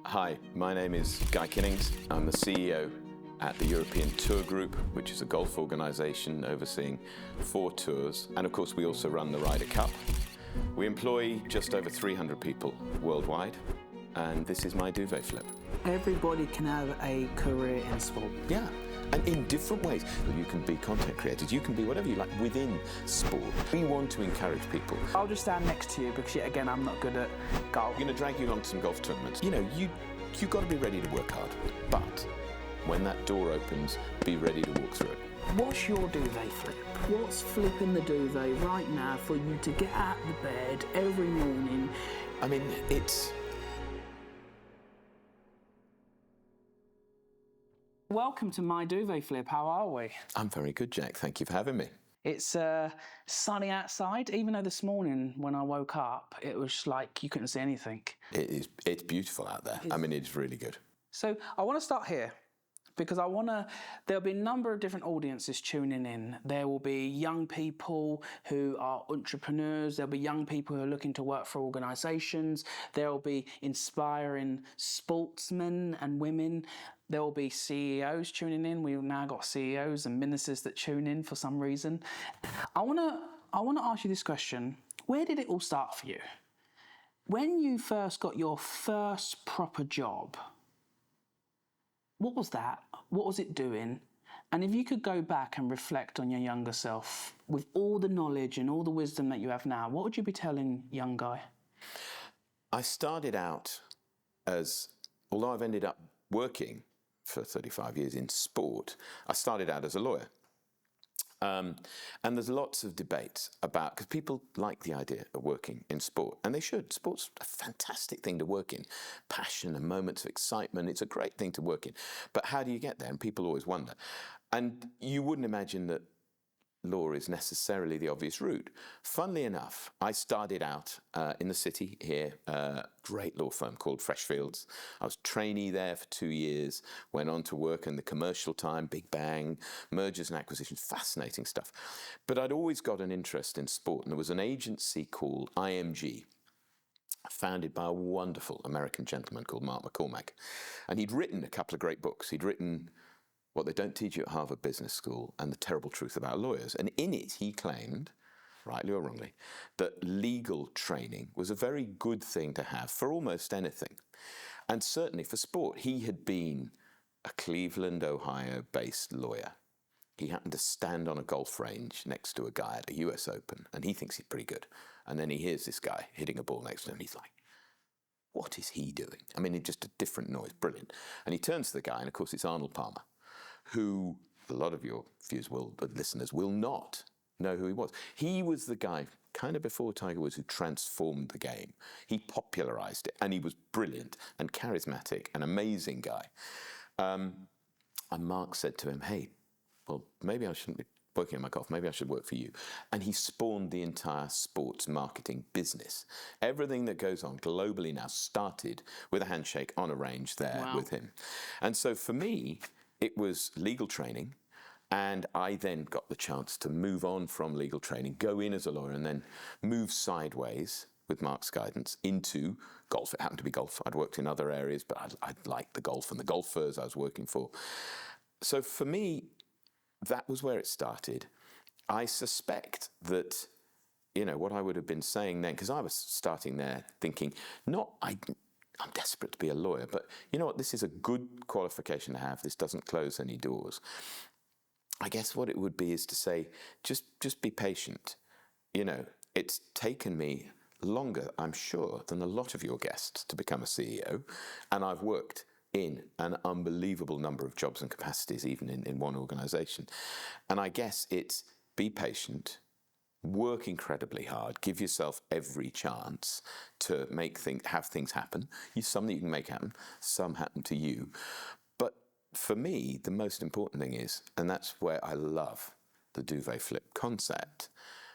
Hi, my name is Guy Kinnings. I'm the CEO at the European Tour Group, which is a golf organisation overseeing 4 tours. And of course, we also run the Ryder Cup. We employ just over 300 people worldwide, and this is my duvet flip. Everybody can have a career in sport. Yeah, and in different ways. You can be content creators, you can be whatever you like within sport. We want to encourage people. I'll just stand next to you because, yet again, I'm not good at golf. I'm going to drag you along to some golf tournaments. You know, you've got to be ready to work hard, but when that door opens, be ready to walk through it. What's your duvet flip? What's flipping the duvet right now for you to get out of the bed every morning? I mean, it's... Welcome to my duvet flip. How are we? I'm very good, Jack. Thank you for having me. It's sunny outside, even though this morning when I woke up, it was like you couldn't see anything. It's beautiful out there. I mean, it's really good. So I want to start here because there'll be a number of different audiences tuning in. There will be young people who are entrepreneurs. There'll be young people who are looking to work for organisations. There will be inspiring sportsmen and women. There will be CEOs tuning in. We've now got CEOs and ministers that tune in for some reason. I want to ask you this question. Where did it all start for you? When you first got your first proper job, what was that? What was it doing? And if you could go back and reflect on your younger self with all the knowledge and all the wisdom that you have now, what would you be telling young Guy? I started out although I've ended up working for 35 years in sport, I started out as a lawyer. And there's lots of debates about, because people like the idea of working in sport, and they should. Sport's a fantastic thing to work in. Passion and moments of excitement, it's a great thing to work in. But how do you get there? And people always wonder. And you wouldn't imagine that law is necessarily the obvious route. Funnily enough, I started out in the city here, a great law firm called Freshfields. I was trainee there for 2 years, went on to work in the commercial time, Big Bang, mergers and acquisitions, fascinating stuff. But I'd always got an interest in sport, and there was an agency called IMG, founded by a wonderful American gentleman called Mark McCormack. And he'd written a couple of great books. He'd written What They Don't Teach You at Harvard Business School and The Terrible Truth About Lawyers. And in it, he claimed, rightly or wrongly, that legal training was a very good thing to have for almost anything. And certainly for sport. He had been a Cleveland, Ohio-based lawyer. He happened to stand on a golf range next to a guy at a US Open, and he thinks he's pretty good. And then he hears this guy hitting a ball next to him. He's like, what is he doing? I mean, it's just a different noise, brilliant. And he turns to the guy, and of course it's Arnold Palmer, who a lot of your listeners will not know who he was. He was the guy, kind of before Tiger Woods, who transformed the game. He popularised it, and he was brilliant and charismatic, an amazing guy. And Mark said to him, hey, well, maybe I shouldn't be working on my golf, maybe I should work for you. And he spawned the entire sports marketing business. Everything that goes on globally now started with a handshake on a range there with him. And so for me, it was legal training, and I then got the chance to move on from legal training, go in as a lawyer, and then move sideways with Mark's guidance into golf. It happened to be golf. I'd worked in other areas, but I liked the golf and the golfers I was working for. So for me, that was where it started. I suspect that, you know, what I would have been saying then, because I was starting there thinking, I'm desperate to be a lawyer, but you know what? This is a good qualification to have. This doesn't close any doors. I guess what it would be is to say, just be patient. You know, it's taken me longer, I'm sure, than a lot of your guests to become a CEO, and I've worked in an unbelievable number of jobs and capacities, even in one organisation. And I guess it's be patient, work incredibly hard, give yourself every chance to have things happen. Some that you can make happen, some happen to you. But for me, the most important thing is, and that's where I love the duvet flip concept,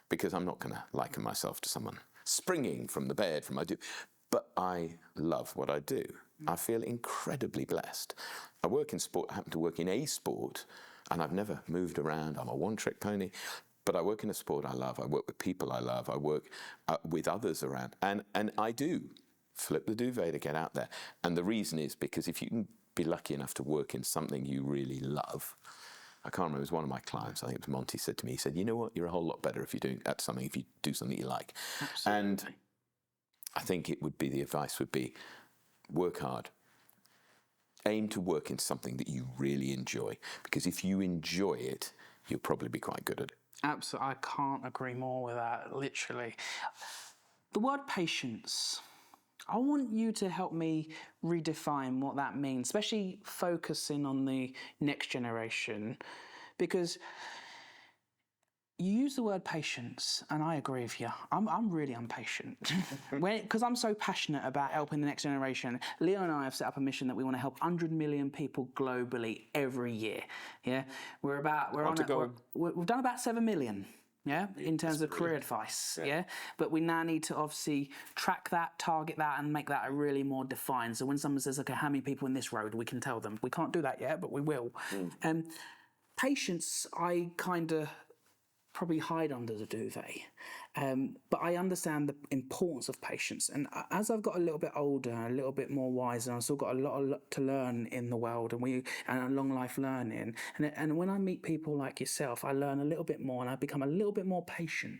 because I'm not going to liken myself to someone springing from the bed from my duvet, but I love what I do. I feel incredibly blessed. I work in sport, I happen to work in a sport, and I've never moved around. I'm a one-trick pony. But I work in a sport I love. I work with people I love. I work with others around. And I do flip the duvet to get out there. And the reason is because if you can be lucky enough to work in something you really love, I can't remember, it was one of my clients, I think it was Monty, said to me, he said, you know what, you're a whole lot better if you're doing that something, if you do something you like. Absolutely. And I think it would be, the advice would be, work hard. Aim to work in something that you really enjoy, because if you enjoy it, you'll probably be quite good at it. Absolutely, I can't agree more with that, literally. The word patience, I want you to help me redefine what that means, especially focusing on the next generation, because you use the word patience, and I agree with you. I'm really impatient because I'm so passionate about helping the next generation. Leo and I have set up a mission that we want to help 100 million people globally every year. Yeah, we've done about 7 million. Yeah, in terms of career advice. Yeah, but we now need to obviously track that, target that, and make that a really more defined. So when someone says, "Okay, how many people in this road?" we can tell them. We can't do that yet, but we will. Patience, I kind of probably hide under the duvet. But I understand the importance of patience. And as I've got a little bit older, a little bit more wise, and I've still got a lot to learn in the world, and a long life learning. And when I meet people like yourself, I learn a little bit more, and I become a little bit more patient.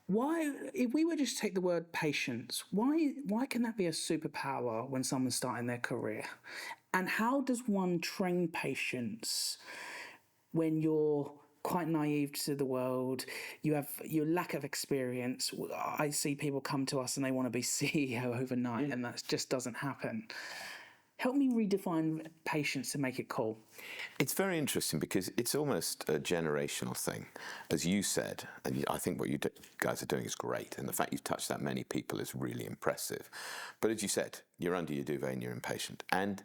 Why, if we were just take the word patience, why can that be a superpower when someone's starting their career? And how does one train patience when you're quite naive to the world, you have your lack of experience? I see people come to us and they want to be CEO overnight, and that just doesn't happen. Help me redefine patience to make it cool. It's very interesting because it's almost a generational thing. As you said, and I think what you guys are doing is great, and the fact you've touched that many people is really impressive. But as you said, you're under your duvet and you're impatient. And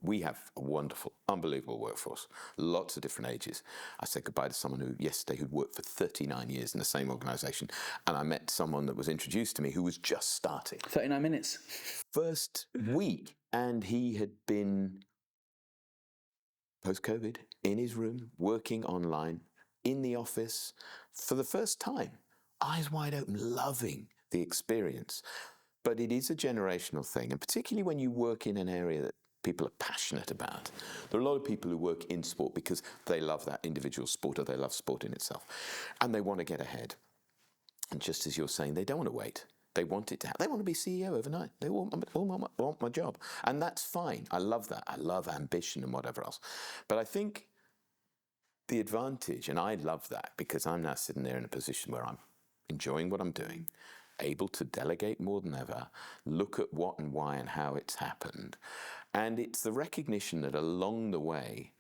we have a wonderful, unbelievable workforce, lots of different ages. I said goodbye to someone yesterday who'd worked for 39 years in the same organisation, and I met someone that was introduced to me who was just starting. 39 minutes. First week, and he had been, post-COVID, in his room, working online, in the office, for the first time, eyes wide open, loving the experience. But it is a generational thing, and particularly when you work in an area that people are passionate about. There are a lot of people who work in sport because they love that individual sport, or they love sport in itself, and they want to get ahead. And just as you're saying, they don't want to wait. They want it to happen. They want to be CEO overnight. They all want my job, and that's fine. I love that. I love ambition and whatever else. But I think the advantage, and I love that because I'm now sitting there in a position where I'm enjoying what I'm doing, able to delegate more than ever, look at what and why and how it's happened. And it's the recognition that along the way,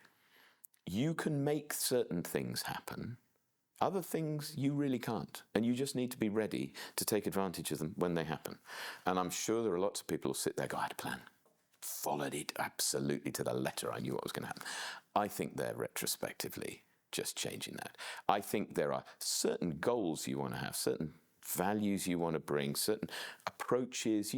you can make certain things happen. Other things you really can't. And you just need to be ready to take advantage of them when they happen. And I'm sure there are lots of people who sit there, go, I had a plan. Followed it absolutely to the letter. I knew what was going to happen. I think they're retrospectively just changing that. I think there are certain goals you want to have, certain values you want to bring, certain approaches,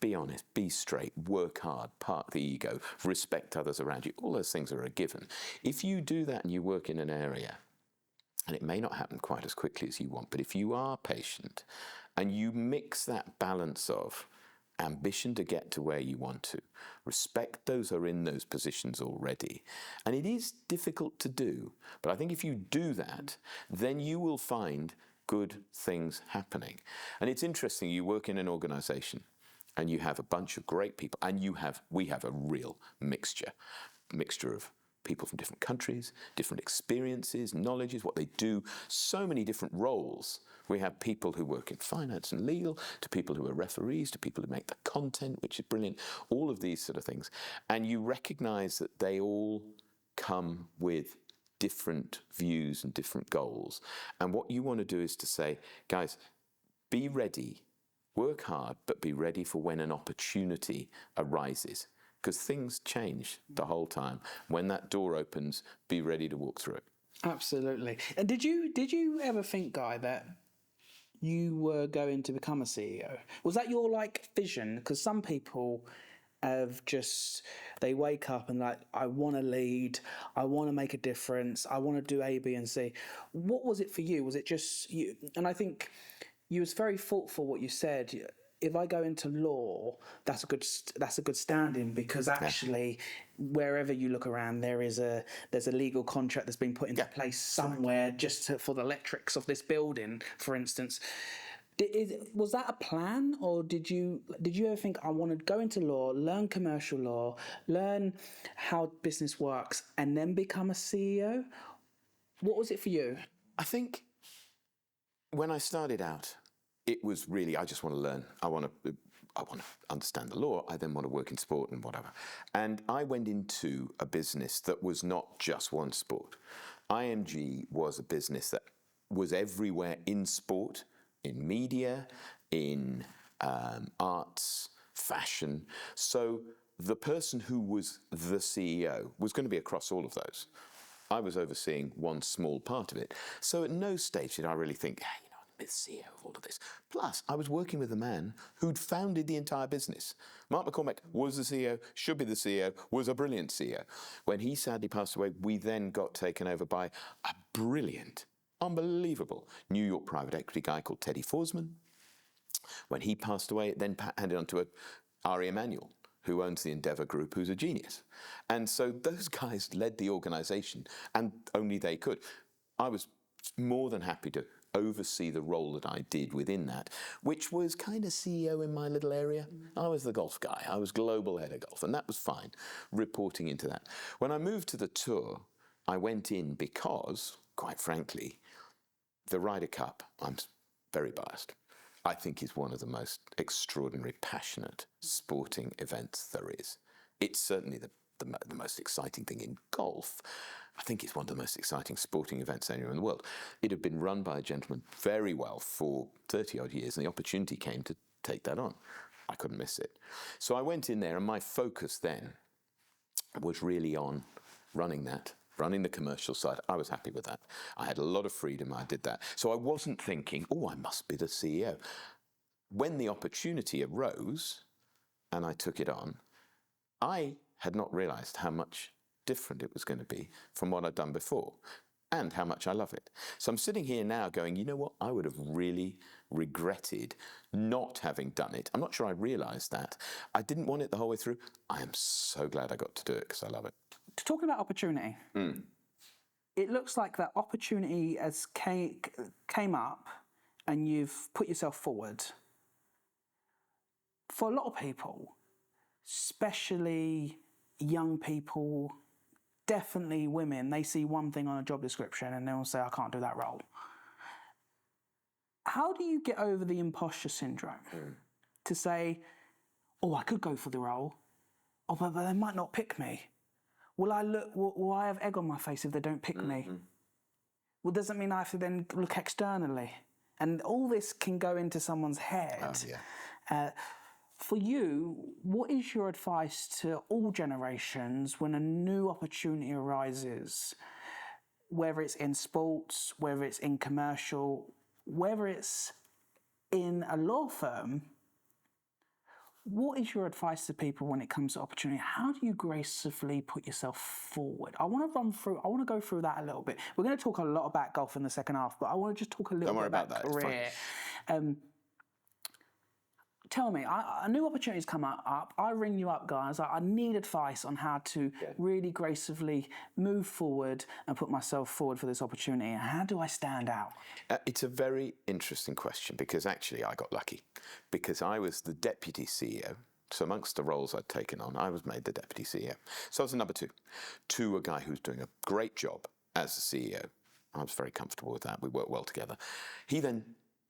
be honest, be straight, work hard, park the ego, respect others around you. All those things are a given. If you do that and you work in an area, and it may not happen quite as quickly as you want, but if you are patient and you mix that balance of ambition to get to where you want to, respect those who are in those positions already, and it is difficult to do, but I think if you do that, then you will find good things happening. And it's interesting, you work in an organisation and you have a bunch of great people, and we have a real mixture of people from different countries, different experiences, knowledges, what they do, so many different roles. We have people who work in finance and legal, to people who are referees, to people who make the content, which is brilliant, all of these sort of things. And you recognise that they all come with different views and different goals. And what you want to do is to say, guys, be ready, work hard, but be ready for when an opportunity arises. Because things change the whole time. When that door opens, be ready to walk through it. Absolutely. And did you ever think, Guy, that you were going to become a CEO? Was that your vision? Because some people they wake up and I want to lead, I want to make a difference, I want to do A, B, and C. What was it for you? Was it just you? And I think you was very thoughtful what you said. If I go into law, that's a good standing, because actually, wherever you look around, there's a legal contract that's been put into place somewhere for the electrics of this building, for instance. Was that a plan, or did you ever think, I want to go into law, learn commercial law, learn how business works, and then become a CEO? What was it for you? I think when I started out, it was really, I just want to learn. I want to understand the law. I then want to work in sport and whatever. And I went into a business that was not just one sport. IMG was a business that was everywhere in sport, in media, in arts, fashion. So the person who was the CEO was going to be across all of those. I was overseeing one small part of it. So at no stage did I really think, hey, I'm the CEO of all of this. Plus, I was working with a man who'd founded the entire business. Mark McCormack was the CEO, should be the CEO, was a brilliant CEO. When he sadly passed away, we then got taken over by a brilliant, unbelievable New York private equity guy called Teddy Forsman. When he passed away, it then handed on to Ari Emanuel, who owns the Endeavour Group, who's a genius. And so those guys led the organisation, and only they could. I was more than happy to oversee the role that I did within that, which was kind of CEO in my little area. I was the golf guy. I was global head of golf, and that was fine, reporting into that. When I moved to the tour, I went in because, quite frankly, the Ryder Cup, I'm very biased, I think is one of the most extraordinary, passionate sporting events there is. It's certainly the most exciting thing in golf. I think it's one of the most exciting sporting events anywhere in the world. It had been run by a gentleman very well for 30-odd years, and the opportunity came to take that on. I couldn't miss it. So I went in there, and my focus then was really on running the commercial side. I was happy with that. I had a lot of freedom. I did that. So I wasn't thinking, oh, I must be the CEO. When the opportunity arose and I took it on, I had not realized how much different it was going to be from what I'd done before, and how much I love it. So I'm sitting here now going, you know what? I would have really regretted not having done it. I'm not sure I realized that. I didn't want it the whole way through. I am so glad I got to do it because I love it. Talking about opportunity, it looks like that opportunity has came up and you've put yourself forward. For a lot of people, especially young people, definitely women, they see one thing on a job description and they'll say, I can't do that role. How do you get over the imposter syndrome to say, oh, I could go for the role, but they might not pick me? Will I have egg on my face if they don't pick me? Well, doesn't mean I have to then look externally. And all this can go into someone's head. For you, what is your advice to all generations when a new opportunity arises, whether it's in sports, whether it's in commercial, whether it's in a law firm? What is your advice to people when it comes to opportunity? How do you gracefully put yourself forward? I want to go through that a little bit. We're going to talk a lot about golf in the second half, but I want to just talk a little bit about career. Tell me, a new opportunity's come up. I ring you up, guys. I need advice on how to really gracefully move forward and put myself forward for this opportunity. How do I stand out? It's a very interesting question because actually I got lucky because I was the deputy CEO. So amongst the roles I'd taken on, I was made the deputy CEO. So I was the number two to a guy who was doing a great job as the CEO. I was very comfortable with that. We worked well together. He then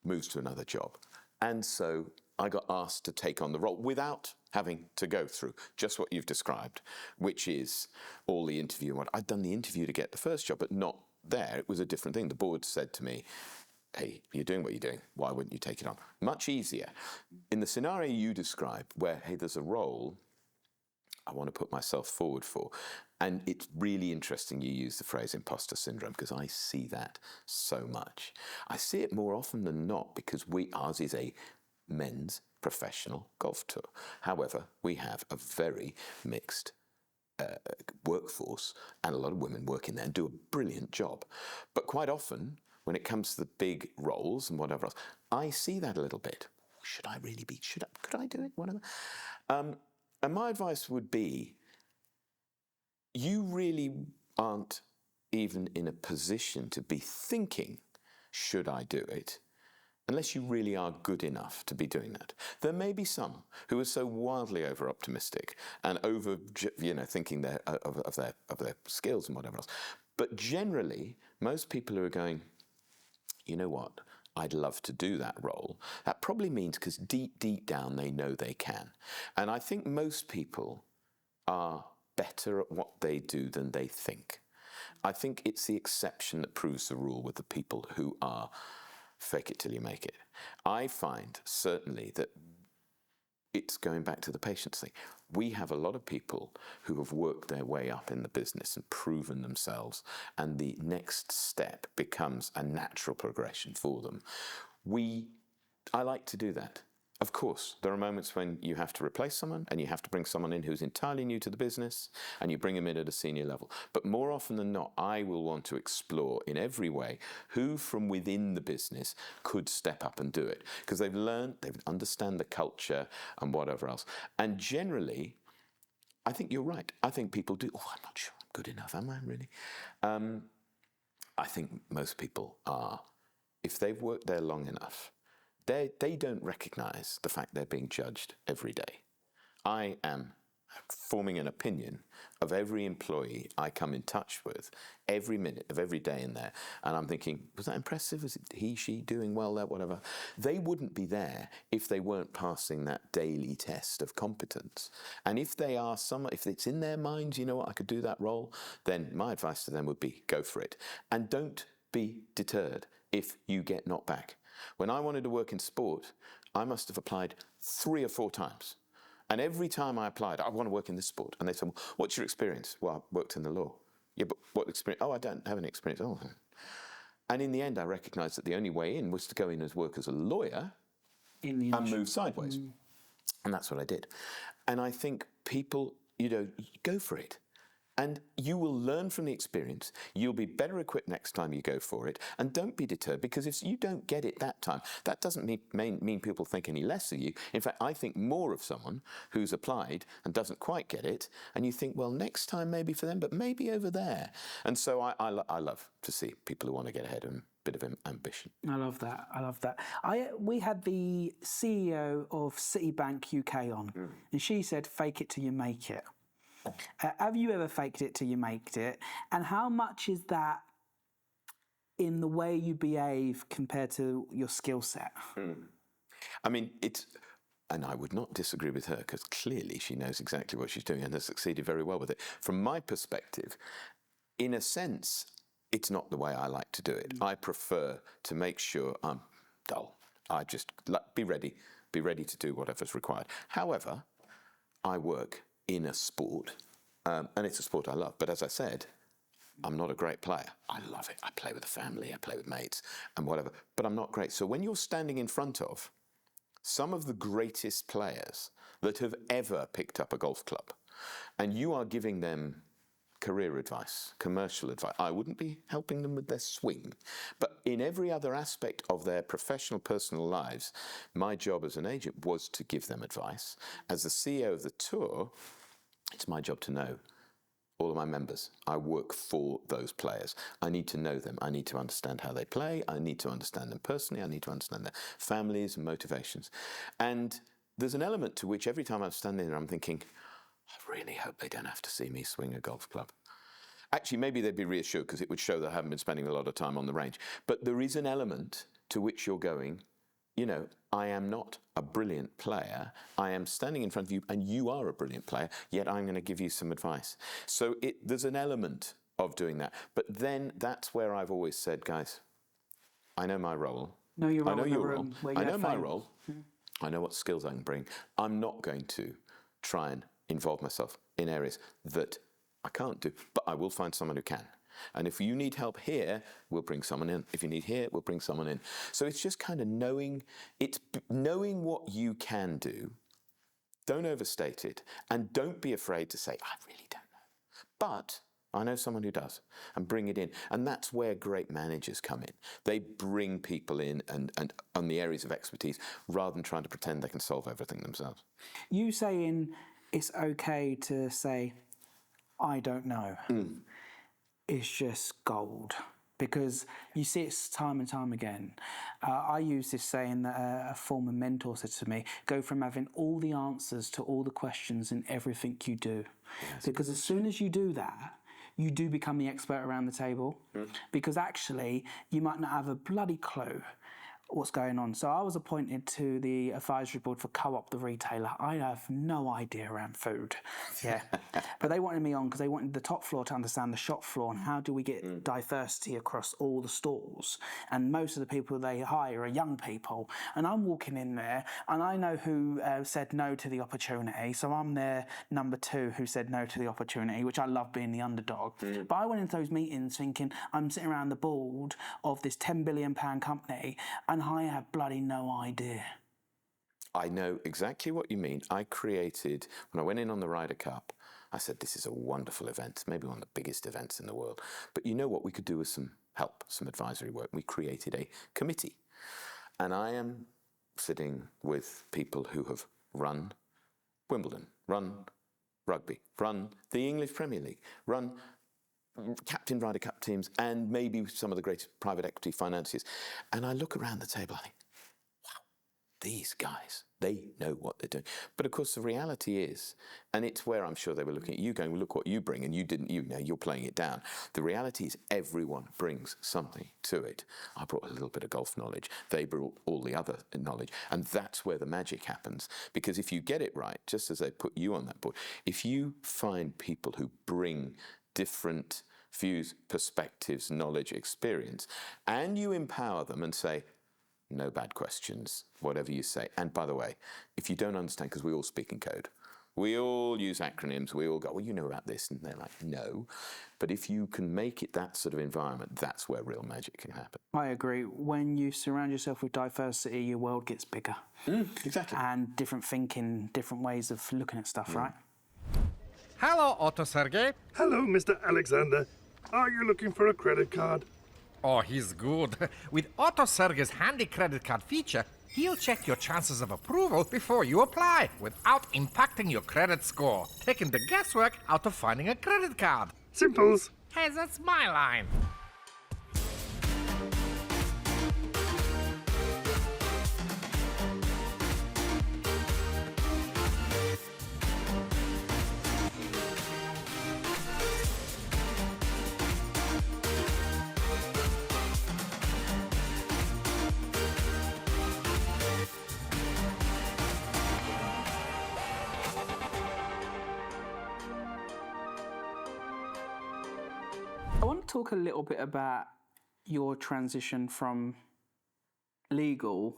moves to another job. And so I got asked to take on the role without having to go through just what you've described, which is all the interview. I'd done the interview to get the first job, but not there. It was a different thing. The board said to me, hey, you're doing what you're doing. Why wouldn't you take it on? Much easier. In the scenario you described where, hey, there's a role I want to put myself forward for. And it's really interesting you use the phrase imposter syndrome because I see that so much. I see it more often than not because ours is a men's professional golf tour. However, we have a very mixed workforce and a lot of women work in there and do a brilliant job. But quite often, when it comes to the big roles and whatever else, I see that a little bit. Should I really be? Could I do it? Whatever. And my advice would be, you really aren't even in a position to be thinking, should I do it? Unless you really are good enough to be doing that. There may be some who are so wildly over-optimistic and thinking of their skills and whatever else. But generally, most people who are going, you know what, I'd love to do that role, that probably means because deep down they know they can. And I think most people are better at what they do than they think. I think it's the exception that proves the rule with the people who are fake it till you make it. I find certainly that it's going back to the patience thing. We have a lot of people who have worked their way up in the business and proven themselves, and the next step becomes a natural progression for them. I like to do that. Of course, there are moments when you have to replace someone and you have to bring someone in who's entirely new to the business, and you bring them in at a senior level. But more often than not, I will want to explore in every way who from within the business could step up and do it, because they've learned, they understand the culture and whatever else. And generally, I think you're right. I think people do, I'm not sure I'm good enough, am I really? I think most people are, if they've worked there long enough, they don't recognise the fact they're being judged every day. I am forming an opinion of every employee I come in touch with every minute of every day in there, and I'm thinking, was that impressive? Is it he, she doing well there, whatever? They wouldn't be there if they weren't passing that daily test of competence. And if they are if it's in their minds, you know what, I could do that role, then my advice to them would be, go for it. And don't be deterred if you get knocked back. When I wanted to work in sport, I must have applied 3 or 4 times. And every time I applied, I want to work in this sport. And they said, well, what's your experience? Well, I worked in the law. Yeah, but what experience? Oh, I don't have any experience. Oh. And in the end, I recognised that the only way in was to go in as work as a lawyer and move sideways. And that's what I did. And I think people, go for it. And you will learn from the experience. You'll be better equipped next time you go for it. And don't be deterred, because if you don't get it that time, that doesn't mean people think any less of you. In fact, I think more of someone who's applied and doesn't quite get it. And you think, well, next time maybe for them, but maybe over there. And so I love to see people who want to get ahead and a bit of ambition. I love that. I love that. We had the CEO of Citibank UK on, and she said, fake it till you make it. Have you ever faked it till you made it? And how much is that in the way you behave compared to your skill set? I mean, and I would not disagree with her, because clearly she knows exactly what she's doing and has succeeded very well with it. From my perspective, in a sense, it's not the way I like to do it. I prefer to make sure I'm dull. I just be ready to do whatever's required. However, I work in a sport, and it's a sport I love. But as I said, I'm not a great player. I love it. I play with the family, I play with mates and whatever, but I'm not great. So when you're standing in front of some of the greatest players that have ever picked up a golf club, and you are giving them career advice, commercial advice, I wouldn't be helping them with their swing. But in every other aspect of their professional, personal lives, my job as an agent was to give them advice. As the CEO of the tour, it's my job to know all of my members. I work for those players. I need to know them. I need to understand how they play. I need to understand them personally. I need to understand their families and motivations. And there's an element to which every time I'm standing there, I'm thinking, I really hope they don't have to see me swing a golf club. Actually, maybe they'd be reassured, because it would show that I haven't been spending a lot of time on the range. But there is an element to which you're going, I am not a brilliant player. I am standing in front of you, and you are a brilliant player, yet I'm going to give you some advice. So there's an element of doing that. But then that's where I've always said, guys, I know my role. Know your role. I know your role. I know my role. I know what skills I can bring. I'm not going to try and involve myself in areas that I can't do, but I will find someone who can. And if you need help here, we'll bring someone in. If you need here, we'll bring someone in. So it's just kind of knowing what you can do. Don't overstate it, and don't be afraid to say, I really don't know. But I know someone who does, and bring it in. And that's where great managers come in. They bring people in and on the areas of expertise rather than trying to pretend they can solve everything themselves. You saying it's okay to say, I don't know, is just gold. Because you see it time and time again. I use this saying that a former mentor said to me, go from having all the answers to all the questions in everything you do. Yes. Because as soon as you do that, you do become the expert around the table. Because actually, you might not have a bloody clue what's going on. So I was appointed to the advisory board for Co-op, the retailer. I have no idea around food. Yeah. But they wanted me on because they wanted the top floor to understand the shop floor and how do we get diversity across all the stores. And most of the people they hire are young people. And I'm walking in there and I know who said no to the opportunity. So I'm their number 2 who said no to the opportunity, which I love being the underdog. But I went into those meetings thinking I'm sitting around the board of this £10 billion company and I have bloody no idea. I know exactly what you mean. I created, when I went in on the Ryder Cup, I said, this is a wonderful event, maybe one of the biggest events in the world. But you know what we could do with some help, some advisory work? We created a committee. And I am sitting with people who have run Wimbledon, run rugby, run the English Premier League, run captain Ryder Cup teams, and maybe some of the greatest private equity financiers. And I look around the table, I think, wow, these guys, they know what they're doing. But of course, the reality is, and it's where I'm sure they were looking at you going, well, look what you bring, and you didn't, you know, you're playing it down. The reality is everyone brings something to it. I brought a little bit of golf knowledge. They brought all the other knowledge. And that's where the magic happens. Because if you get it right, just as they put you on that board, if you find people who bring different views, perspectives, knowledge, experience, and you empower them and say, no bad questions, whatever you say. And by the way, if you don't understand, because we all speak in code, we all use acronyms, we all go, well, you know about this, and they're like, no. But if you can make it that sort of environment, that's where real magic can happen. I agree. When you surround yourself with diversity, your world gets bigger. Exactly. And different thinking, different ways of looking at stuff, right? Hello, Otto Sergey. Hello, Mr. Alexander. Are you looking for a credit card? Oh, he's good. With Otto Sergey's handy credit card feature, he'll check your chances of approval before you apply, without impacting your credit score, taking the guesswork out of finding a credit card. Simples. Hey, that's my line. I want to talk a little bit about your transition from legal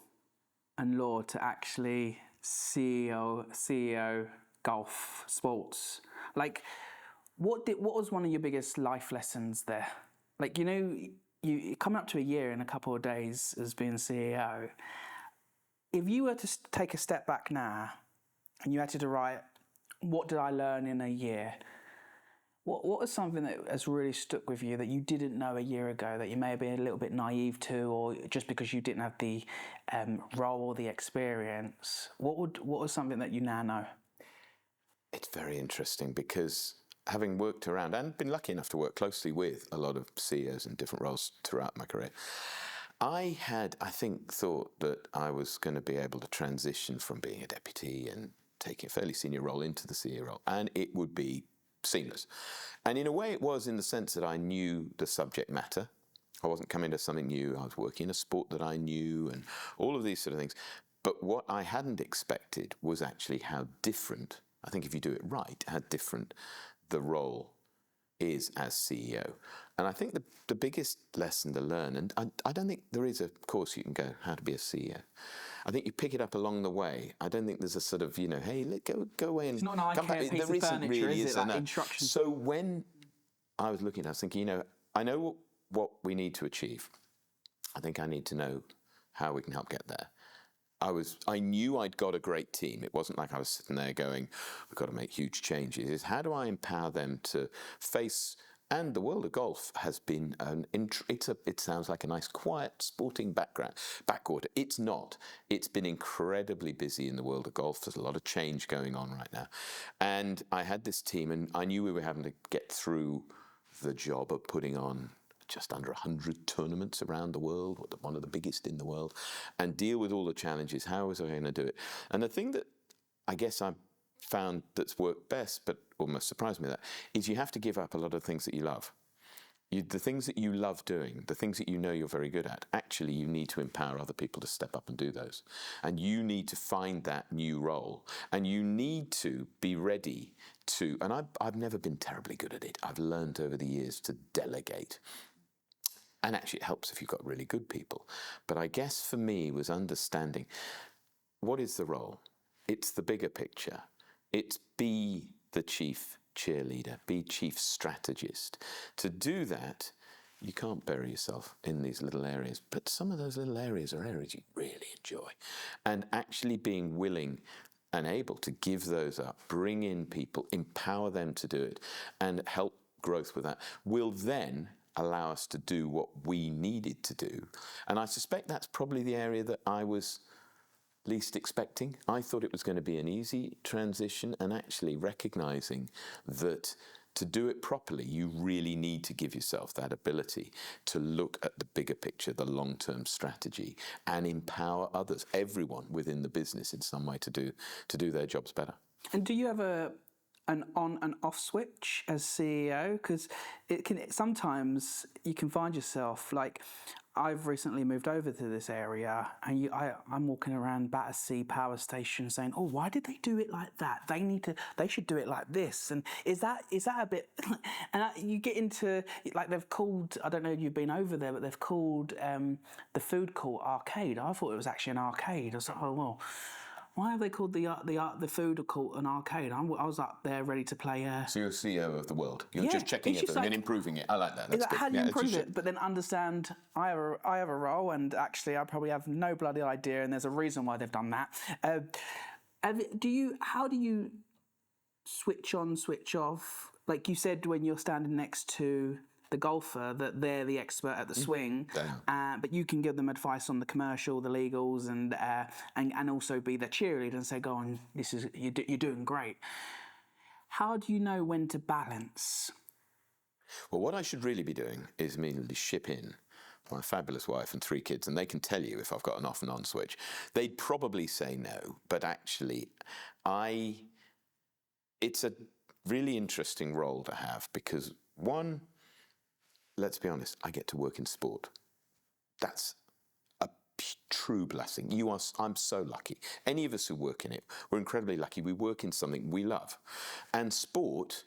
and law to actually CEO golf sports. Like, what was one of your biggest life lessons there? Like, you know, you coming up to a year in a couple of days as being CEO. If you were to take a step back now and you had to write, what did I learn in a year? What was something that has really stuck with you that you didn't know a year ago, that you may have been a little bit naive to, or just because you didn't have the role or the experience? What was something that you now know? It's very interesting because having worked around and been lucky enough to work closely with a lot of CEOs in different roles throughout my career, I had, I think, thought that I was going to be able to transition from being a deputy and taking a fairly senior role into the CEO role, and it would be seamless. And in a way it was, in the sense that I knew the subject matter. I wasn't coming to something new. I was working in a sport that I knew and all of these sort of things. But what I hadn't expected was actually how different, I think if you do it right, how different the role is as CEO. And I think the biggest lesson to learn, and I don't think there is a course you can go, how to be a CEO. I think you pick it up along the way. I don't think there's a sort of, you know, hey, go away and it's not an come back. piece There of isn't furniture, really, is it? Like instructions. So when I was looking, I was thinking, you know, I know what we need to achieve. I think I need to know how we can help get there. I knew I'd got a great team. It wasn't like I was sitting there going, we've got to make huge changes. It's how do I empower them to face And the world of golf has been it sounds like a nice, quiet, sporting backwater. It's not. It's been incredibly busy in the world of golf. There's a lot of change going on right now. And I had this team, and I knew we were having to get through the job of putting on just under 100 tournaments around the world, one of the biggest in the world, and deal with all the challenges. How was I going to do it? And the thing that I guess I found that's worked best, but almost surprised me, that is you have to give up a lot of things that you love. The things that you love doing, the things that you know you're very good at, actually you need to empower other people to step up and do those. And you need to find that new role. And you need to be ready to, and I've never been terribly good at it. I've learned over the years to delegate. And actually it helps if you've got really good people. But I guess for me was understanding, what is the role? It's the bigger picture. It's be the chief cheerleader, be chief strategist. To do that, you can't bury yourself in these little areas, but some of those little areas are areas you really enjoy. And actually being willing and able to give those up, bring in people, empower them to do it, and help growth with that, will then allow us to do what we needed to do. And I suspect that's probably the area that I was least expecting. I thought it was going to be an easy transition, and actually recognizing that to do it properly, you really need to give yourself that ability to look at the bigger picture, the long-term strategy, and empower others, everyone within the business in some way to do their jobs better. And do you have an on and off switch as CEO? Because sometimes you can find yourself, like, I've recently moved over to this area, and I'm walking around Battersea Power Station saying, "Oh, why did they do it like that? They should do it like this." And is that a bit? And you get into, like, they've called, I don't know if you've been over there, but they've called the food court arcade. I thought it was actually an arcade. I was like, oh well. Why have they called the food court an arcade? I was up there ready to play. So you're CEO of the world. You're just checking it's it just and improving it. I like that. That's good. How do you improve it? But then understand I have a role, and actually I probably have no bloody idea, and there's a reason why they've done that. How do you switch on, switch off? Like you said, when you're standing next to the golfer, that they're the expert at the swing, but you can give them advice on the commercial, the legals, and also be the cheerleader and say, "Go on, you're doing great." How do you know when to balance? Well, what I should really be doing is immediately ship in my fabulous wife and 3 kids, and they can tell you if I've got an off and on switch. They'd probably say no, but actually, it's a really interesting role to have, because one, let's be honest, I get to work in sport. That's a true blessing. I'm so lucky. Any of us who work in it, we're incredibly lucky. We work in something we love. And sport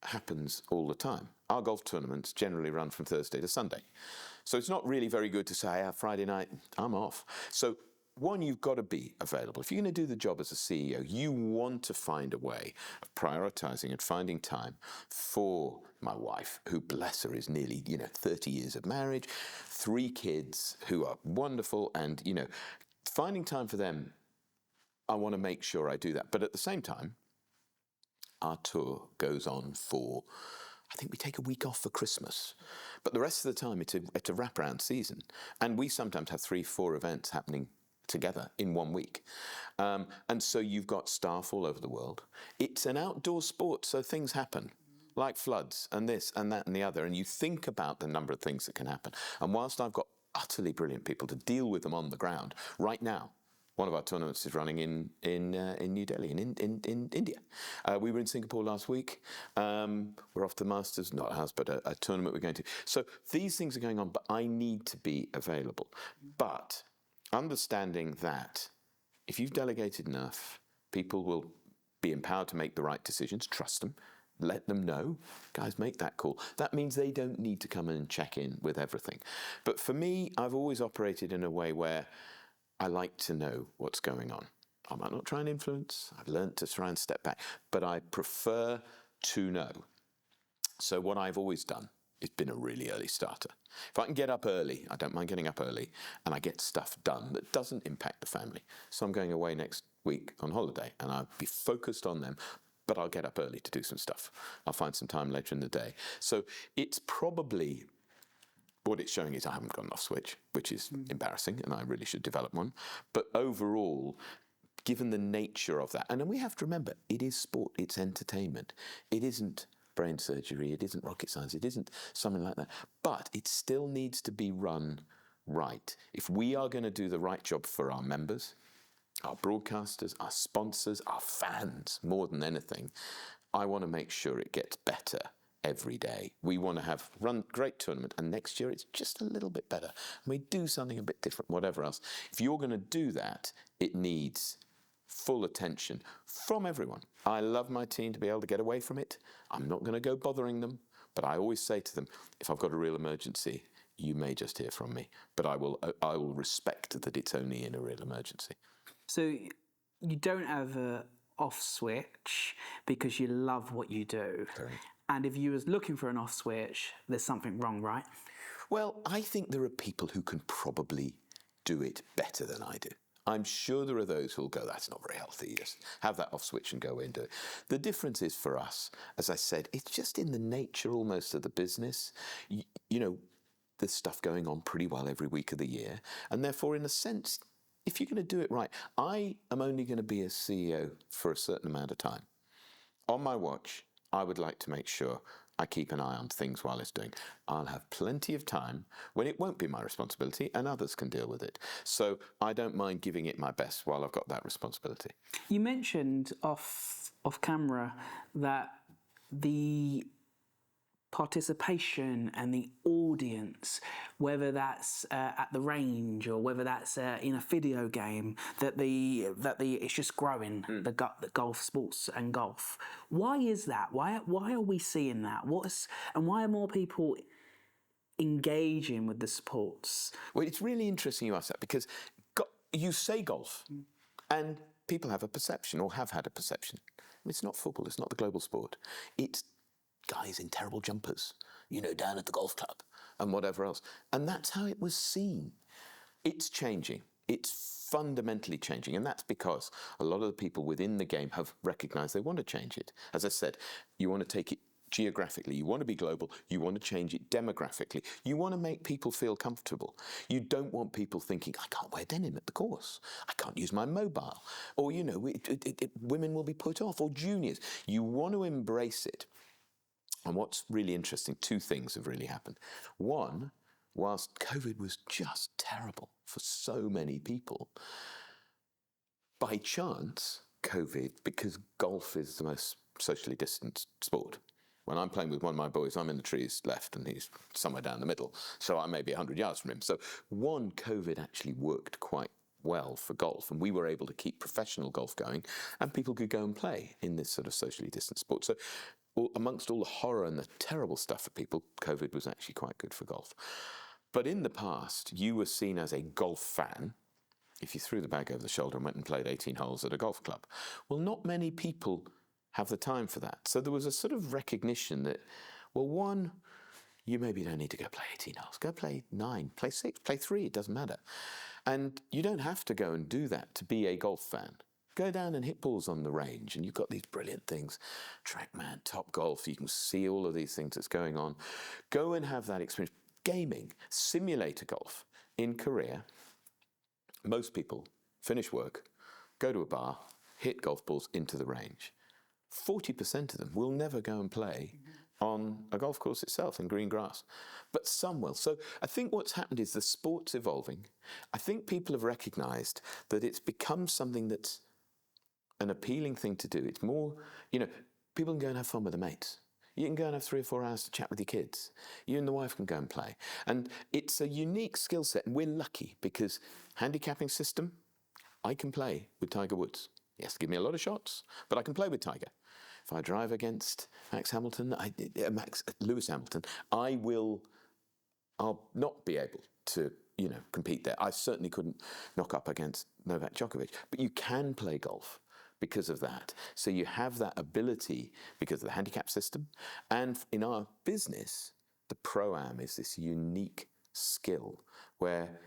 happens all the time. Our golf tournaments generally run from Thursday to Sunday. So it's not really very good to say, Friday night, I'm off. So one, you've got to be available. If you're going to do the job as a CEO, you want to find a way of prioritizing and finding time for my wife, who, bless her, is nearly 30 years of marriage, 3 kids who are wonderful, and finding time for them. I want to make sure I do that. But at the same time, our tour goes on for, I think we take a week off for Christmas, but the rest of the time it's a wraparound season, and we sometimes have 3-4 events happening together in 1 week. And so you've got staff all over the world. It's an outdoor sport, so things happen, like floods and this and that and the other, and you think about the number of things that can happen. And whilst I've got utterly brilliant people to deal with them on the ground, right now, one of our tournaments is running in New Delhi, in India. We were in Singapore last week. We're off to the Masters, not a house, but a tournament we're going to. So these things are going on, but I need to be available. But understanding that if you've delegated enough, people will be empowered to make the right decisions. Trust them. Let them know. Guys, make that call. That means they don't need to come in and check in with everything. But for me, I've always operated in a way where I like to know what's going on. I might not try and influence. I've learned to try and step back. But I prefer to know. So what I've always done is been a really early starter. If I can get up early, I don't mind getting up early, and I get stuff done that doesn't impact the family. So I'm going away next week on holiday, and I'll be focused on them. but I'll get up early to do some stuff. I'll find some time later in the day. So it's probably, what it's showing is I haven't got an off switch, which is embarrassing, and I really should develop one. But overall, given the nature of that, and then we have to remember, it is sport, it's entertainment. It isn't brain surgery, it isn't rocket science, it isn't something like that. But it still needs to be run right. If we are going to do the right job for our members, our broadcasters, our sponsors, our fans, more than anything, I want to make sure it gets better every day. We want to have run great tournament, and next year it's just a little bit better. And we do something a bit different, whatever else. If you're going to do that, it needs full attention from everyone. I love my team to be able to get away from it. I'm not going to go bothering them, but I always say to them, if I've got a real emergency, you may just hear from me, but I will respect that it's only in a real emergency. So you don't have a off switch because you love what you do. And if you was looking for an off switch, there's something wrong, right? Well, I think there are people who can probably do it better than I do. I'm sure there are those who'll go, that's not very healthy, just have that off switch and go in and do it. The difference is for us, as I said, it's just in the nature almost of the business. You know, there's stuff going on pretty well every week of the year. And therefore, in a sense, if you're going to do it right, I am only going to be a CEO for a certain amount of time. On my watch, I would like to make sure I keep an eye on things while it's doing. I'll have plenty of time when it won't be my responsibility and others can deal with it. So I don't mind giving it my best while I've got that responsibility. You mentioned off camera that the participation and the audience, whether that's at the range or whether that's in a video game, that it's just growing. The golf sports and golf. Why is that? Why are we seeing that? And why are more people engaging with the sports? Well, it's really interesting you ask that because you say golf, and people have a perception or have had a perception. It's not football. It's not the global sport. It's guys in terrible jumpers, you know, down at the golf club and whatever else. And that's how it was seen. It's changing. It's fundamentally changing. And that's because a lot of the people within the game have recognized they want to change it. As I said, you want to take it geographically, you want to be global, you want to change it demographically, you want to make people feel comfortable. You don't want people thinking, I can't wear denim at the course, I can't use my mobile, or, you know, women will be put off, or juniors. You want to embrace it. And what's really interesting, two things have really happened. One, whilst COVID was just terrible for so many people, by chance, COVID, because golf is the most socially distanced sport. When I'm playing with one of my boys, I'm in the trees left and he's somewhere down the middle. So I may be 100 yards from him. So one, COVID actually worked quite well for golf, and we were able to keep professional golf going and people could go and play in this sort of socially distant sport. So amongst all the horror and the terrible stuff for people, COVID was actually quite good for golf. But in the past, you were seen as a golf fan if you threw the bag over the shoulder and went and played 18 holes at a golf club. Well, not many people have the time for that. So there was a sort of recognition that, well, one, you maybe don't need to go play 18 holes. Go play 9, play 6, play 3, it doesn't matter. And you don't have to go and do that to be a golf fan. Go down and hit balls on the range, and you've got these brilliant things. TrackMan, Top Golf, you can see all of these things that's going on. Go and have that experience. Gaming, simulator golf. In Korea, most people finish work, go to a bar, hit golf balls into the range. 40% of them will never go and play on a golf course itself in green grass, but some will. So I think what's happened is the sport's evolving. I think people have recognised that it's become something that's an appealing thing to do. It's more, you know, people can go and have fun with their mates. You can go and have 3 or 4 hours to chat with your kids. You and the wife can go and play. And it's a unique skill set, and we're lucky because handicapping system, I can play with Tiger Woods. He has to give me a lot of shots, but I can play with Tiger. If I drive against Lewis Hamilton, I'll not be able to, you know, compete there. I certainly couldn't knock up against Novak Djokovic, but you can play golf because of that. So you have that ability because of the handicap system. And in our business, the Pro-Am is this unique skill where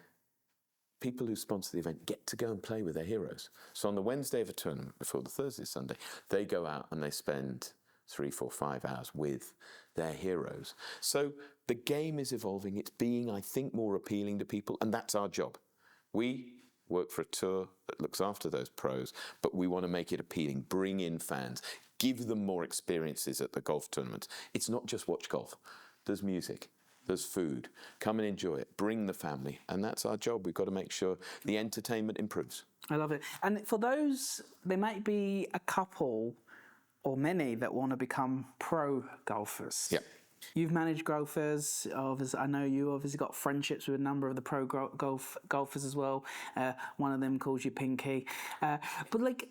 people who sponsor the event get to go and play with their heroes. So on the Wednesday of a tournament, before the Thursday, Sunday, they go out and they spend 3, 4, 5 hours with their heroes. So the game is evolving. It's being, I think, more appealing to people, and that's our job. We work for a tour that looks after those pros, but we want to make it appealing, bring in fans, give them more experiences at the golf tournaments. It's not just watch golf. There's music, there's food. Come and enjoy it. Bring the family, and that's our job. We've got to make sure the entertainment improves. I love it. And for those, there might be a couple or many that want to become pro golfers. Yeah. You've managed golfers. Obviously, I know you obviously got friendships with a number of the pro golfers as well. One of them calls you Pinky. But like,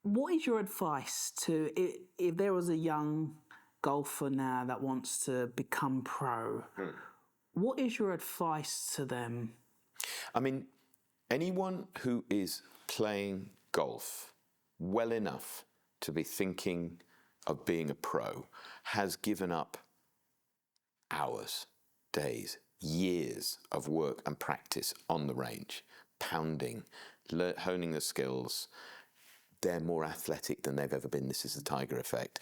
what is your advice to if there was a young golfer now that wants to become pro? What is your advice to them? I mean, anyone who is playing golf well enough to be thinking of being a pro has given up hours, days, years of work and practice on the range, pounding, honing the skills. They're more athletic than they've ever been. This is the Tiger effect.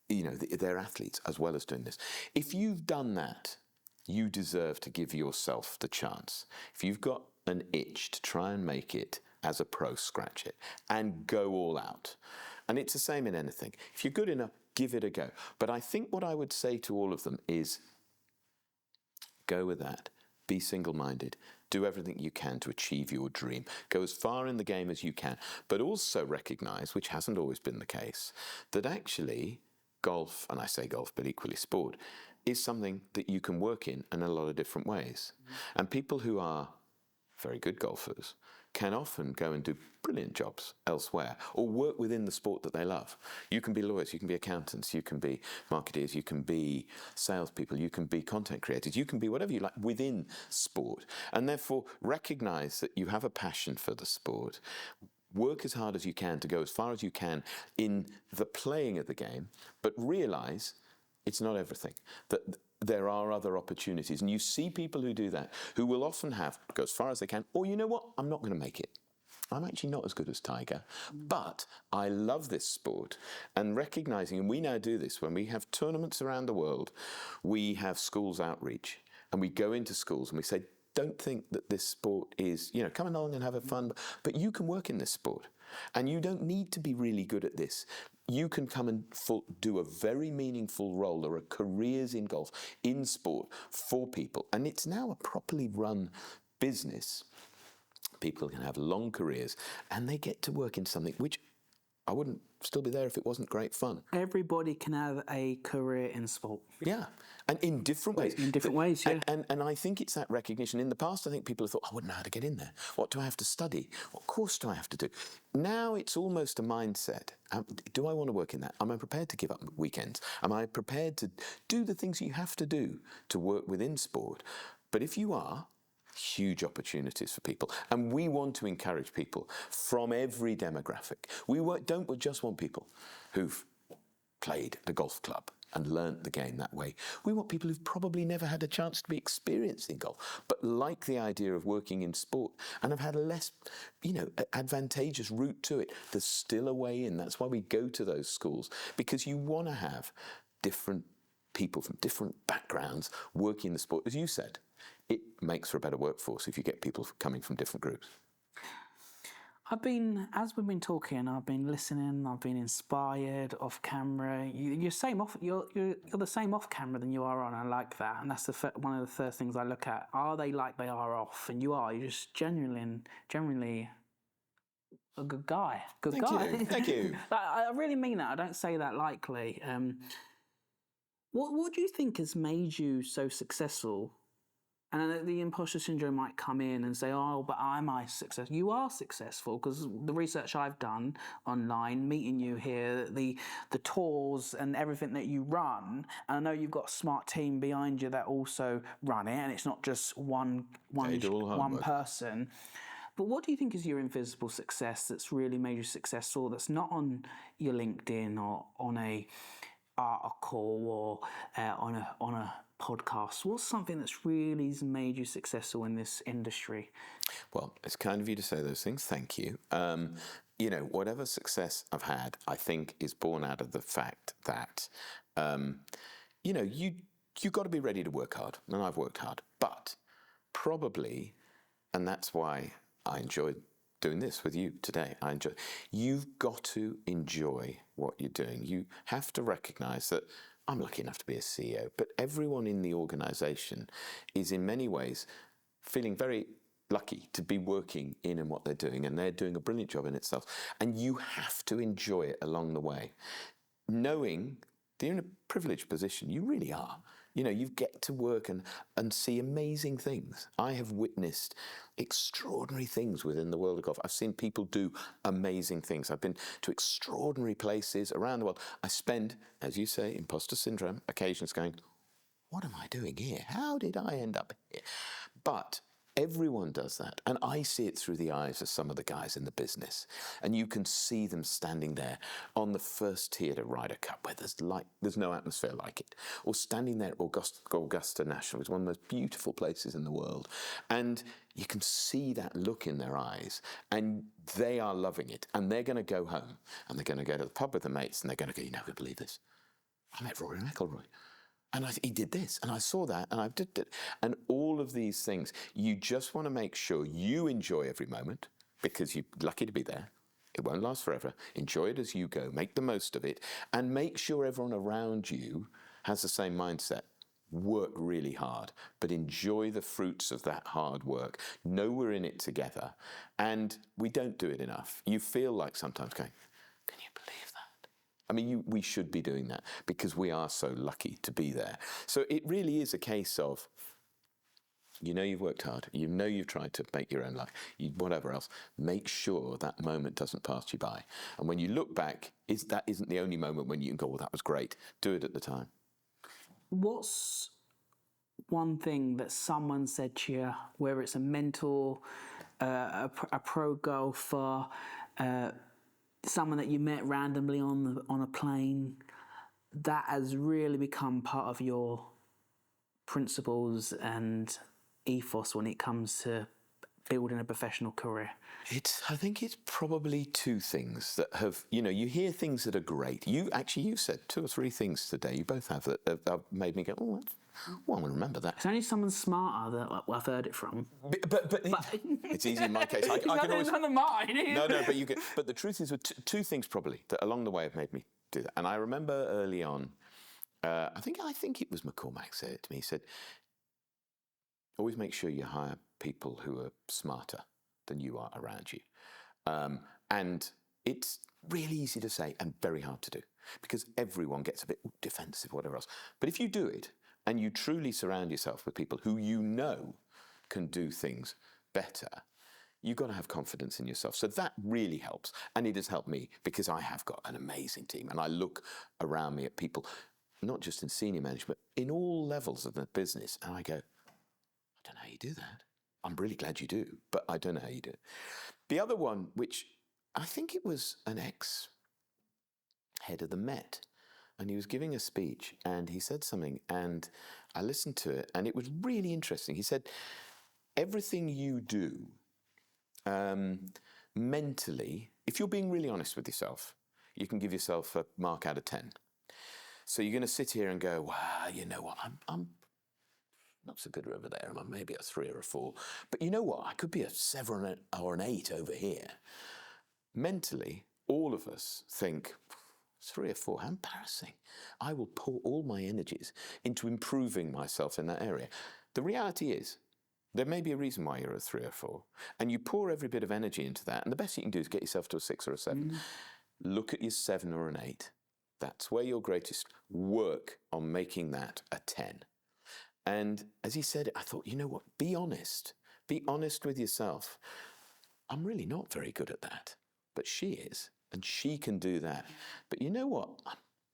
You know, they're athletes as well as doing this. If you've done that, you deserve to give yourself the chance. If you've got an itch to try and make it as a pro, scratch it and go all out. And it's the same in anything. If you're good enough, give it a go. But I think what I would say to all of them is go with that. Be single-minded. Do everything you can to achieve your dream. Go as far in the game as you can. But also recognise, which hasn't always been the case, that actually golf, and I say golf, but equally sport, is something that you can work in a lot of different ways. And people who are very good golfers can often go and do brilliant jobs elsewhere or work within the sport that they love. You can be lawyers, you can be accountants, you can be marketeers, you can be salespeople, you can be content creators, you can be whatever you like within sport. And therefore recognise that you have a passion for the sport. Work as hard as you can to go as far as you can in the playing of the game, but realise it's not everything. That there are other opportunities. And you see people who do that, who will often go as far as they can, or you know what, I'm not going to make it. I'm actually not as good as Tiger, but I love this sport. And recognising, and we now do this, when we have tournaments around the world, we have schools outreach, and we go into schools and we say, don't think that this sport is, you know, come along and have a fun, but you can work in this sport. And you don't need to be really good at this. You can come and do a very meaningful role. There are careers in golf, in sport, for people. And it's now a properly run business. People can have long careers and they get to work in something which I wouldn't still be there if it wasn't great fun. Everybody can have a career in sport. Yeah, and in different ways. In different ways, yeah. And I think it's that recognition. In the past, I think people have thought, I wouldn't know how to get in there. What do I have to study? What course do I have to do? Now it's almost a mindset. Do I want to work in that? Am I prepared to give up weekends? Am I prepared to do the things you have to do to work within sport? But if you are, huge opportunities for people. And we want to encourage people from every demographic. We don't just want people who've played a golf club and learnt the game that way. We want people who've probably never had a chance to be experienced in golf, but like the idea of working in sport and have had a less, advantageous route to it. There's still a way in. That's why we go to those schools, because you want to have different people from different backgrounds working in the sport. As you said, it makes for a better workforce if you get people coming from different groups. As we've been talking, I've been listening, I've been inspired off camera. You're the same off camera than you are on. I like that, and that's one of the first things I look at. Are they like they are off? And you are. You're just genuinely a good guy. Thank you. I really mean that. I don't say that lightly. What do you think has made you so successful? And the imposter syndrome might come in and say, oh, but am I successful? You are successful, because the research I've done online, meeting you here, the tours and everything that you run, and I know you've got a smart team behind you that also run it, and it's not just one person. But what do you think is your invisible success that's really made you successful, that's not on your LinkedIn or on a article or on a podcasts. What's something that's really made you successful in this industry? Well, it's kind of you to say those things. Thank you. You know, whatever success I've had, I think, is born out of the fact that, you know, you got to be ready to work hard, and I've worked hard. But probably, and that's why I enjoyed doing this with you today. You've got to enjoy what you're doing. You have to recognise that I'm lucky enough to be a CEO, but everyone in the organisation is in many ways feeling very lucky to be working in and what they're doing, and they're doing a brilliant job in itself. And you have to enjoy it along the way, knowing that you're in a privileged position. You really are. You know, you get to work and see amazing things. I have witnessed extraordinary things within the world of golf. I've seen people do amazing things. I've been to extraordinary places around the world. I spend, as you say, imposter syndrome, occasions going, what am I doing here? How did I end up here? But everyone does that. And I see it through the eyes of some of the guys in the business. And you can see them standing there on the first tee at a Ryder Cup where there's no atmosphere like it. Or standing there at Augusta National, which is one of the most beautiful places in the world. And you can see that look in their eyes. And they are loving it. And they're going to go home. And they're going to go to the pub with their mates. And they're going to go, you never believe this. I met Rory McIlroy. And he did this, and I saw that, and I did it. And all of these things, you just want to make sure you enjoy every moment, because you're lucky to be there. It won't last forever. Enjoy it as you go. Make the most of it. And make sure everyone around you has the same mindset. Work really hard, but enjoy the fruits of that hard work. Know we're in it together. And we don't do it enough. You feel like sometimes going, can you believe that? I mean, we should be doing that because we are so lucky to be there. So it really is a case of, you know you've worked hard, you know you've tried to make your own life, whatever else, make sure that moment doesn't pass you by. And when you look back, that isn't the only moment when you can go, well, that was great. Do it at the time. What's one thing that someone said to you, whether it's a mentor, a pro golfer, someone that you met randomly on a plane, that has really become part of your principles and ethos when it comes to building a professional career? I think it's probably two things that have, you know, you hear things that are great. You've said 2 or 3 things today, you both have, that have made me go, oh, well, I'm going to remember that. It's only someone smarter that I've heard it from. But it's easy in my case. I can always... No, but you get... But the truth is, 2 things probably that along the way have made me do that. And I remember early on, I think it was McCormack said it to me. He said, always make sure you hire people who are smarter than you are around you. And it's really easy to say and very hard to do because everyone gets a bit defensive, whatever else. But if you do it, and you truly surround yourself with people who you know can do things better, you've got to have confidence in yourself. So that really helps. And it has helped me because I have got an amazing team. And I look around me at people, not just in senior management, in all levels of the business. And I go, I don't know how you do that. I'm really glad you do, but I don't know how you do it. The other one, which I think it was an ex-head of the Met, and he was giving a speech and he said something and I listened to it and it was really interesting. He said, everything you do mentally, if you're being really honest with yourself, you can give yourself a mark out of 10. So you're going to sit here and go, well, you know what, I'm not so good over there. I'm maybe a 3 or a 4. But you know what, I could be a 7 or an 8 over here. Mentally, all of us think, 3 or 4, how embarrassing. I will pour all my energies into improving myself in that area. The reality is, there may be a reason why you're a 3 or 4, and you pour every bit of energy into that, and the best you can do is get yourself to a 6 or a 7. Look at your 7 or an 8. That's where your greatest work on making that a 10. And as he said it, I thought, you know what, be honest. Be honest with yourself. I'm really not very good at that, but she is. And she can do that. But you know what?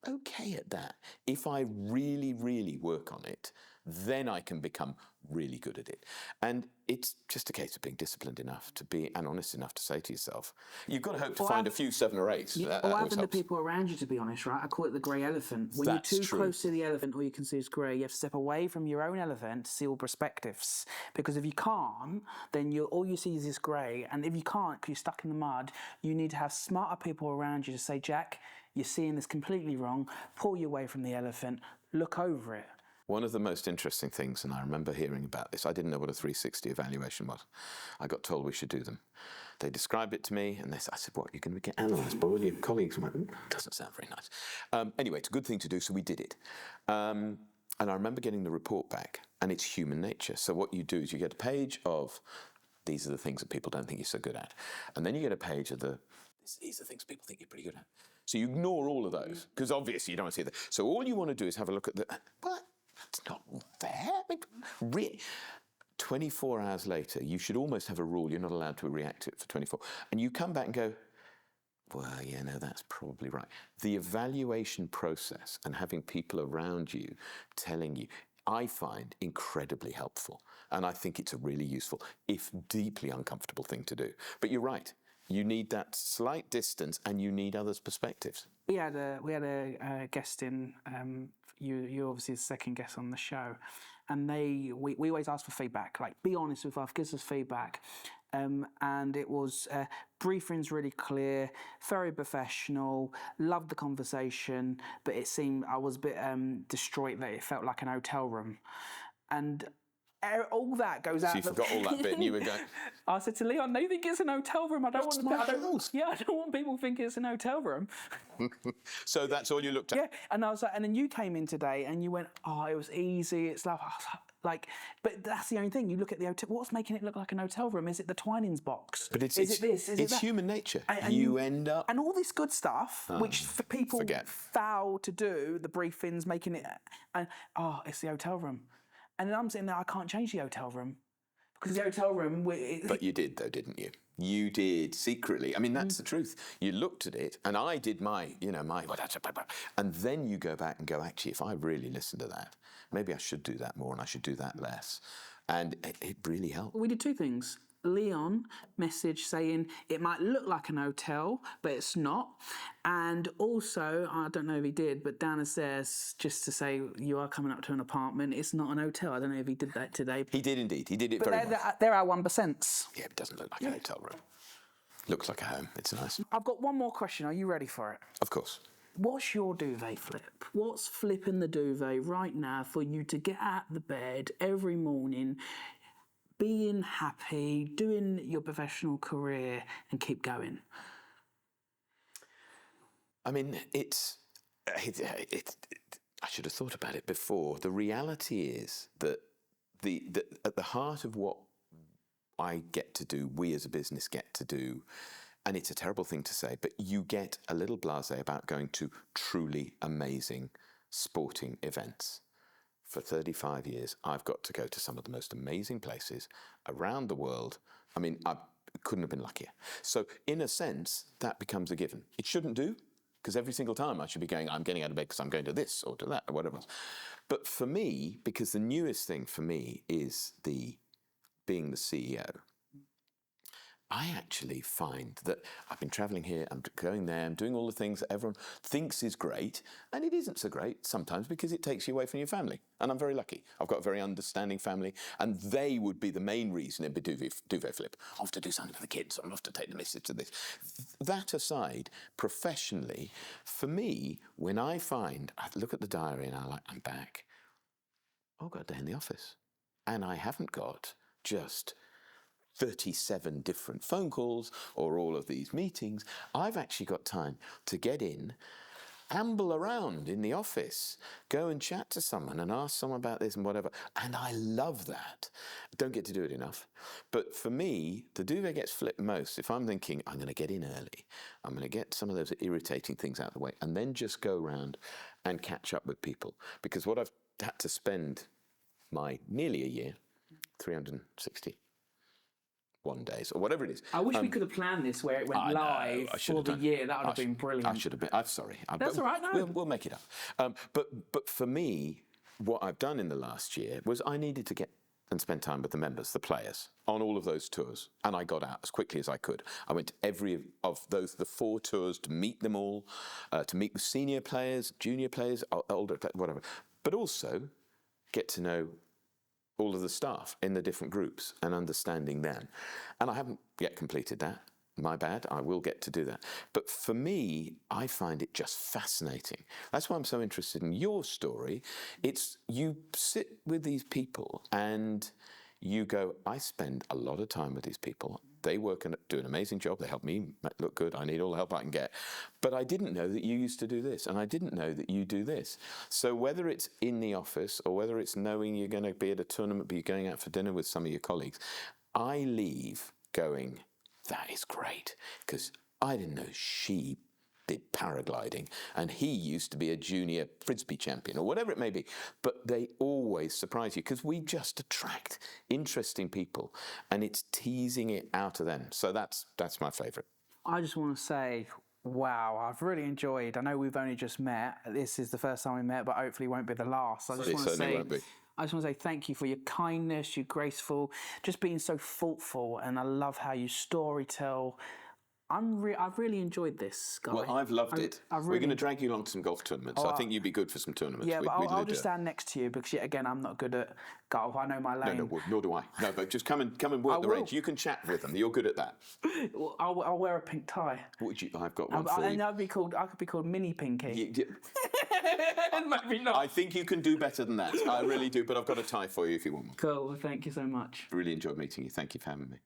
okay at that. If I really, really work on it, then I can become really good at it. And it's just a case of being disciplined enough to be, and honest enough to say to yourself, you've got to hope to find a few 7 or 8s. Yeah, or having the people around you, to be honest, right? I call it the grey elephant. When That's you're too true. close to the elephant, all you can see is grey. You have to step away from your own elephant to see all perspectives. Because if you can't, then all you see is this grey. And if you can't, because you're stuck in the mud, you need to have smarter people around you to say, Jack, you're seeing this completely wrong. Pull you away from the elephant. Look over it. One of the most interesting things, and I remember hearing about this, I didn't know what a 360 evaluation was. I got told we should do them. They described it to me, and I said, what, you're going to get analysed by all your colleagues? I went, doesn't sound very nice. Anyway, it's a good thing to do, so we did it. And I remember getting the report back, and it's human nature. So what you do is you get a page of, these are the things that people don't think you're so good at. And then you get a page of these are the things people think you're pretty good at. So you ignore all of those, because obviously you don't want to see that. So all you want to do is have a look at what? That's not fair. I mean, 24 hours later, you should almost have a rule. You're not allowed to react to it for 24. And you come back and go, well, yeah, no, that's probably right. The evaluation process and having people around you telling you, I find incredibly helpful. And I think it's a really useful, if deeply uncomfortable thing to do. But you're right. You need that slight distance and you need others' perspectives. We had a guest in. You're obviously the second guest on the show, and we always ask for feedback. Like, be honest with us, give us feedback. And it was briefing's really clear, very professional. Loved the conversation, but it seemed I was a bit distraught that it felt like an hotel room, and all that goes out. So you forgot all that bit, and you were going. I said to Leon, "No, you think it's an hotel room? I don't want. my house." Yeah, I don't want people to think it's an hotel room." So that's all you looked at. Yeah, and I was like, and then you came in today, and you went, "Oh, it was easy. It's like, but that's the only thing. You look at the hotel. What's making it look like an hotel room? Is it the Twinings box? But it's it this? Is it it's that? human nature. And you end up. and all this good stuff, which for people forget. fail to do, the briefings, making it, and it's the hotel room. And then I'm sitting there, I can't change the hotel room. Because the hotel room... But you did, though, didn't you? You did, secretly. I mean, that's the truth. You looked at it, and I did my... And then you go back and go, actually, if I really listened to that, maybe I should do that more and I should do that less. And it really helped. We did two things. Leon message saying it might look like an hotel, but it's not. And also, I don't know if he did, but Dana says just to say you are coming up to an apartment. It's not an hotel. I don't know if he did that today. He did indeed. He did it But very well. they're our 1%. Yeah, it doesn't look like a hotel room. Looks like a home. It's nice. I've got one more question. Are you ready for it? Of course. What's your duvet flip? What's flipping the duvet right now for you to get out of the bed every morning, being happy, doing your professional career and keep going? I mean, I should have thought about it before. The reality is that at the heart of what I get to do, we as a business get to do, and it's a terrible thing to say, but you get a little blasé about going to truly amazing sporting events. For 35 years, I've got to go to some of the most amazing places around the world. I mean, I couldn't have been luckier. So in a sense, that becomes a given. It shouldn't do, because every single time I should be going, I'm getting out of bed because I'm going to this or to that or whatever else. But for me, because the newest thing for me is being the CEO, I actually find that I've been travelling here, I'm going there, I'm doing all the things that everyone thinks is great, and it isn't so great sometimes because it takes you away from your family. And I'm very lucky. I've got a very understanding family, and they would be the main reason it'd be duvet flip. I have to do something for the kids, I have to take the missus to this. That aside, professionally, for me, when I look at the diary and I'm back, I've got a day in the office. And I haven't got just 37 different phone calls or all of these meetings. I've actually got time to get in, amble around in the office, go and chat to someone and ask someone about this and whatever. And I love that. Don't get to do it enough. But for me, the duvet gets flipped most if I'm thinking, I'm going to get in early. I'm going to get some of those irritating things out of the way and then just go around and catch up with people. Because what I've had to spend my nearly a year, 360 1 days or whatever it is. I wish we could have planned this where it went I know, live I should for have the done. year. That would have been I brilliant. should have been. I'm sorry. That's but all right, no. We'll make it up. But for me, what I've done in the last year was I needed to get and spend time with the members, the players, on all of those tours. And I got out as quickly as I could. I went to every of the 4 tours to meet them all, to meet with senior players, junior players, older players, whatever. But also get to know all of the staff in the different groups and understanding them. And I haven't yet completed that. My bad, I will get to do that. But for me, I find it just fascinating. That's why I'm so interested in your story. It's you sit with these people and you go, I spend a lot of time with these people. They work and do an amazing job. They help me look good. I need all the help I can get. But I didn't know that you used to do this, and I didn't know that you do this. So whether it's in the office or whether it's knowing you're going to be at a tournament, but you're going out for dinner with some of your colleagues, I leave going, that is great, because I didn't know she did paragliding and he used to be a junior Frisbee champion or whatever it may be. But they always surprise you because we just attract interesting people and it's teasing it out of them. So that's my favourite. I just want to say, wow, I've really enjoyed. I know we've only just met. This is the first time we met, but hopefully it won't be the last. I just want to say, I just want to say thank you for your kindness, your graceful, just being so thoughtful, and I love how you storytell. I've really enjoyed this, Guy. Well, I've loved it. We're going to drag you along to some golf tournaments. I think you'd be good for some tournaments. Yeah, but I'll just stand next to you because, yet again, I'm not good at golf. I know my lane. No, nor do I. No, but just come and work the range. You can chat with them. You're good at that. I'll wear a pink tie. I've got one for you. And I could be called Mini Pinky. Maybe not. I think you can do better than that. I really do, but I've got a tie for you if you want one. Cool. Thank you so much. Really enjoyed meeting you. Thank you for having me.